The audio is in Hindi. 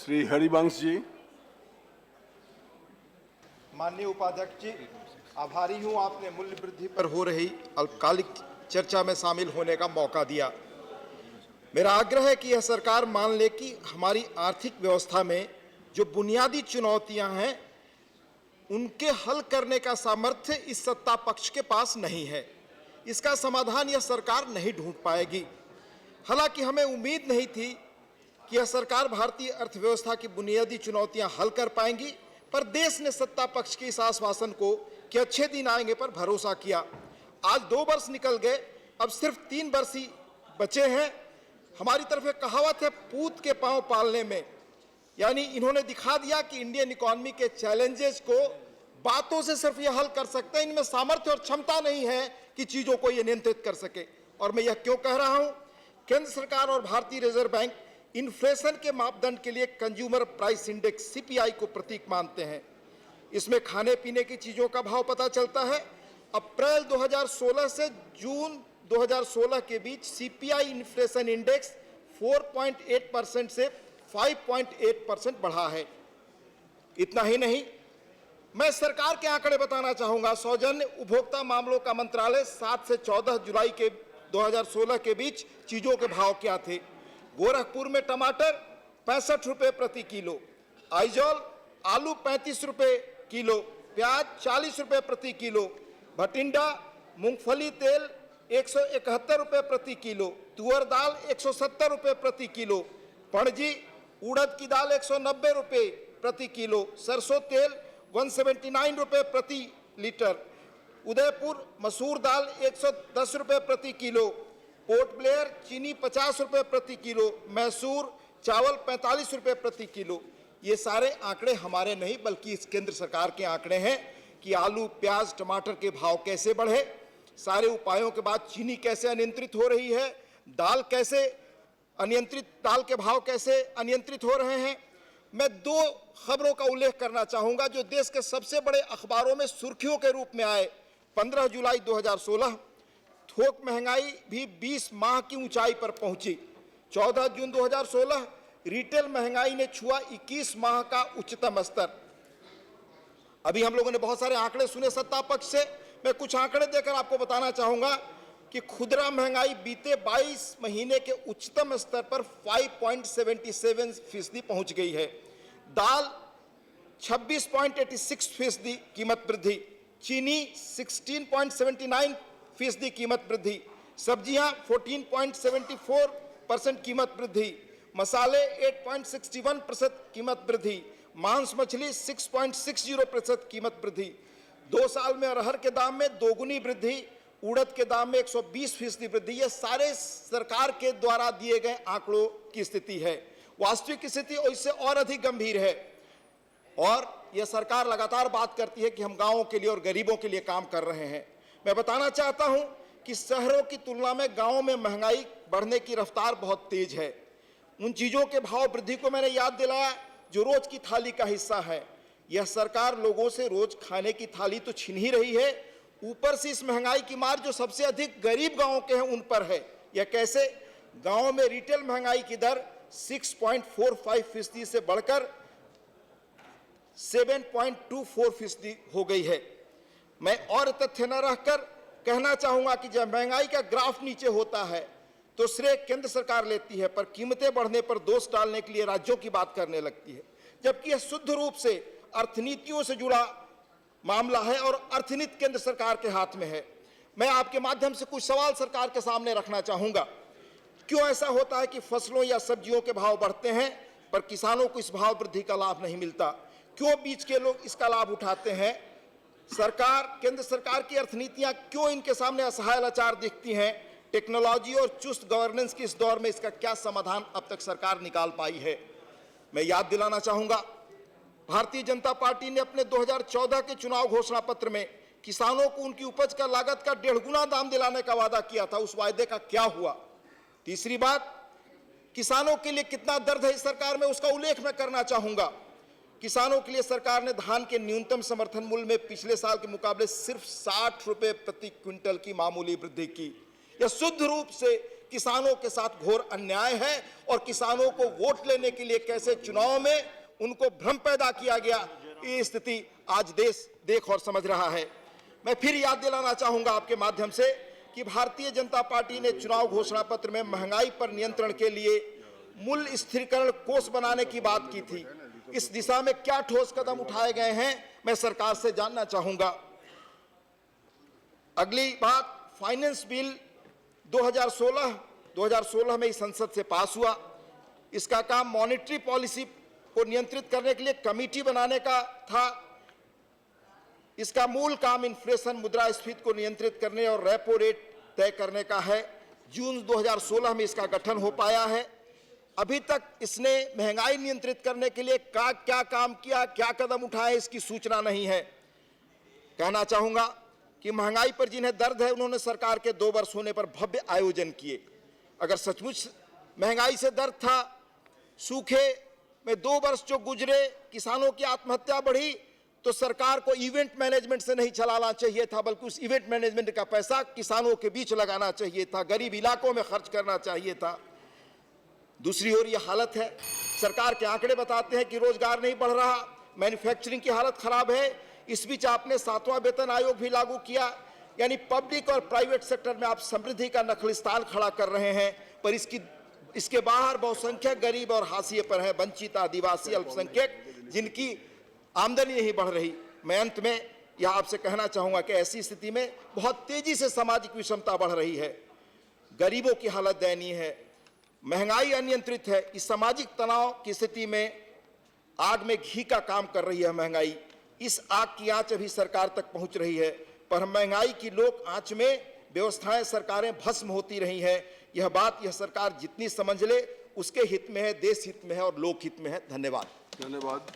श्री हरिवंश जी। माननीय उपाध्यक्ष जी, आभारी हूं आपने मूल्य वृद्धि पर हो रही अल्पकालिक चर्चा में शामिल होने का मौका दिया। मेरा आग्रह है कि यह सरकार मान ले कि हमारी आर्थिक व्यवस्था में जो बुनियादी चुनौतियां हैं उनके हल करने का सामर्थ्य इस सत्ता पक्ष के पास नहीं है। इसका समाधान यह सरकार नहीं ढूंढ पाएगी। हालांकि हमें उम्मीद नहीं थी कि यह सरकार भारतीय अर्थव्यवस्था की बुनियादी चुनौतियां हल कर पाएंगी, पर देश ने सत्ता पक्ष के इस आश्वासन को कि अच्छे दिन आएंगे पर भरोसा किया। आज 2 वर्ष निकल गए, अब सिर्फ 3 वर्ष ही बचे हैं। हमारी तरफ एक कहावत है, पूत के पांव पालने में, यानी इन्होंने दिखा दिया कि इंडियन इकोनॉमी के चैलेंजेस को बातों से सिर्फ ये हल कर सकते हैं, इनमें सामर्थ्य और क्षमता नहीं है कि चीजों को ये नियंत्रित कर सके। और मैं यह क्यों कह रहा हूं? केंद्र सरकार और भारतीय रिजर्व बैंक इन्फ्लेशन के मापदंड के लिए कंज्यूमर प्राइस इंडेक्स सीपीआई को प्रतीक मानते हैं। इसमें खाने पीने की चीजों का भाव पता चलता है। अप्रैल 2016 से जून 2016 के बीच सीपीआई इन्फ्लेशन इंडेक्स 4.8% से 5.8% बढ़ा है। इतना ही नहीं, मैं सरकार के आंकड़े बताना चाहूंगा। सौजन्य उपभोक्ता मामलों का मंत्रालय 7 से 14 जुलाई के 2016 के बीच चीजों के भाव क्या थे? गोरखपुर में टमाटर 65 रुपए प्रति किलो, आइजॉल आलू 35 रुपए किलो, प्याज 40 रुपए प्रति किलो, भटिंडा मूंगफली तेल 171 रुपए प्रति किलो, तुअर दाल 170 रुपए प्रति किलो, पणजी उड़द की दाल 190 रुपए प्रति किलो, सरसों तेल 179 रुपए प्रति लीटर, उदयपुर मसूर दाल 110 रुपए प्रति किलो, पोर्ट ब्लेयर चीनी 50 रुपए प्रति किलो, मैसूर चावल 45 रुपए प्रति किलो। ये सारे आंकड़े हमारे नहीं बल्कि इस केंद्र सरकार के आंकड़े हैं कि आलू प्याज टमाटर के भाव कैसे बढ़े। सारे उपायों के बाद चीनी कैसे अनियंत्रित हो रही है, दाल के भाव कैसे अनियंत्रित हो रहे हैं। मैं 2 खबरों का उल्लेख करना चाहूंगा जो देश के सबसे बड़े अखबारों में सुर्खियों के रूप में आए। 15 जुलाई 2016 थोक महंगाई भी 20 माह की ऊंचाई पर पहुंची। 14 जून 2016 रिटेल महंगाई ने छुआ 21 माह का उच्चतम स्तर। अभी हम लोगों ने बहुत सारे आंकड़े सुने सत्ता पक्ष से। मैं कुछ आंकड़े देकर आपको बताना चाहूंगा कि खुदरा महंगाई बीते 22 महीने के उच्चतम स्तर पर 5.77% पहुंच गई है। दाल 26.86% कीमत वृद्धि, चीनी 16.79% कीमत वृद्धि, सब्जियां 14.74% कीमत वृद्धि, मसाले 8.61% कीमत वृद्धि, मांस मछली 6.60% कीमत वृद्धि। 2 साल में अरहर के दाम में दोगुनी वृद्धि, उड़द के दाम में 120% वृद्धि। ये सारे सरकार के द्वारा दिए गए आंकड़ों की स्थिति है। वास्तविक स्थिति इससे और अधिक गंभीर है। और यह सरकार लगातार बात करती है कि हम गांवों के लिए और गरीबों के लिए काम कर रहे हैं। मैं बताना चाहता हूं कि शहरों की तुलना में गांवों में महंगाई बढ़ने की रफ्तार बहुत तेज है। उन चीजों के भाव वृद्धि को मैंने याद दिलाया जो रोज की थाली का हिस्सा है। यह सरकार लोगों से रोज खाने की थाली तो छीन ही रही है, ऊपर से इस महंगाई की मार जो सबसे अधिक गरीब गांवों के हैं उन पर है। यह कैसे? गांवों में रिटेल महंगाई की दर 6.45% से बढ़कर 7.24% हो गई है। मैं और तथ्य न रखकर कहना चाहूंगा कि जब महंगाई का ग्राफ नीचे होता है तो श्रेय केंद्र सरकार लेती है, पर कीमतें बढ़ने पर दोष डालने के लिए राज्यों की बात करने लगती है, जबकि यह शुद्ध रूप से अर्थनीतियों से जुड़ा मामला है और अर्थनीति केंद्र सरकार के हाथ में है। मैं आपके माध्यम से कुछ सवाल सरकार के सामने रखना चाहूंगा। क्यों ऐसा होता है कि फसलों या सब्जियों के भाव बढ़ते हैं पर किसानों को इस भाव वृद्धि का लाभ नहीं मिलता? क्यों बीच के लोग इसका लाभ उठाते हैं? केंद्र सरकार की अर्थनीतियां क्यों इनके सामने असहाय लाचार दिखती हैं? टेक्नोलॉजी और चुस्त गवर्नेंस के इस दौर में इसका क्या समाधान अब तक सरकार निकाल पाई है? मैं याद दिलाना चाहूंगा, भारतीय जनता पार्टी ने अपने 2014 के चुनाव घोषणा पत्र में किसानों को उनकी उपज का लागत का 1.5 गुना दाम दिलाने का वादा किया था। उस वायदे का क्या हुआ? तीसरी बात, किसानों के लिए कितना दर्द है इस सरकार में, उसका उल्लेख मैं करना चाहूंगा। किसानों के लिए सरकार ने धान के न्यूनतम समर्थन मूल्य में पिछले साल के मुकाबले सिर्फ 60 रुपए प्रति क्विंटल की मामूली वृद्धि की। यह शुद्ध रूप से किसानों के साथ घोर अन्याय है और किसानों को वोट लेने के लिए कैसे चुनाव में उनको भ्रम पैदा किया गया, ये स्थिति आज देश देख और समझ रहा है। मैं फिर याद दिलाना चाहूंगा आपके माध्यम से कि भारतीय जनता पार्टी ने चुनाव घोषणा पत्र में महंगाई पर नियंत्रण के लिए मूल्य स्थिरीकरण कोष बनाने की बात की थी। इस दिशा में क्या ठोस कदम उठाए गए हैं, मैं सरकार से जानना चाहूंगा। अगली बात, फाइनेंस बिल 2016 में इस संसद से पास हुआ। इसका काम मॉनेटरी पॉलिसी को नियंत्रित करने के लिए कमेटी बनाने का था। इसका मूल काम इन्फ्लेशन, मुद्रास्फीति को नियंत्रित करने और रेपो रेट तय करने का है। जून 2016 में इसका गठन हो पाया है। अभी तक इसने महंगाई नियंत्रित करने के लिए क्या काम किया, क्या कदम उठाए, इसकी सूचना नहीं है। कहना चाहूंगा कि महंगाई पर जिन्हें दर्द है, उन्होंने सरकार के 2 वर्ष होने पर भव्य आयोजन किए। अगर सचमुच महंगाई से दर्द था, सूखे में 2 वर्ष जो गुजरे, किसानों की आत्महत्या बढ़ी, तो सरकार को इवेंट मैनेजमेंट से नहीं चलाना चाहिए था, बल्कि उस इवेंट मैनेजमेंट का पैसा किसानों के बीच लगाना चाहिए था, गरीब इलाकों में खर्च करना चाहिए था। दूसरी ओर यह हालत है, सरकार के आंकड़े बताते हैं कि रोजगार नहीं बढ़ रहा, मैन्युफैक्चरिंग की हालत खराब है। इस बीच आपने 7वां वेतन आयोग भी लागू किया, यानी पब्लिक और प्राइवेट सेक्टर में आप समृद्धि का नखलिस्तान खड़ा कर रहे हैं, पर इसके बाहर बहुसंख्यक गरीब और हाशिए पर है, वंचित, आदिवासी, अल्पसंख्यक, जिनकी आमदनी नहीं बढ़ रही। मैं अंत में यह आपसे कहना चाहूंगा कि ऐसी स्थिति में बहुत तेजी से सामाजिक विषमता बढ़ रही है, गरीबों की हालत दयनीय है, महंगाई अनियंत्रित है। इस सामाजिक तनाव की स्थिति में आग में घी का काम कर रही है महंगाई। इस आग की आंच अभी सरकार तक पहुंच रही है, पर महंगाई की लोक आंच में व्यवस्थाएं, सरकारें भस्म होती रही हैं। यह बात यह सरकार जितनी समझ ले, उसके हित में है, देश हित में है और लोक हित में है। धन्यवाद।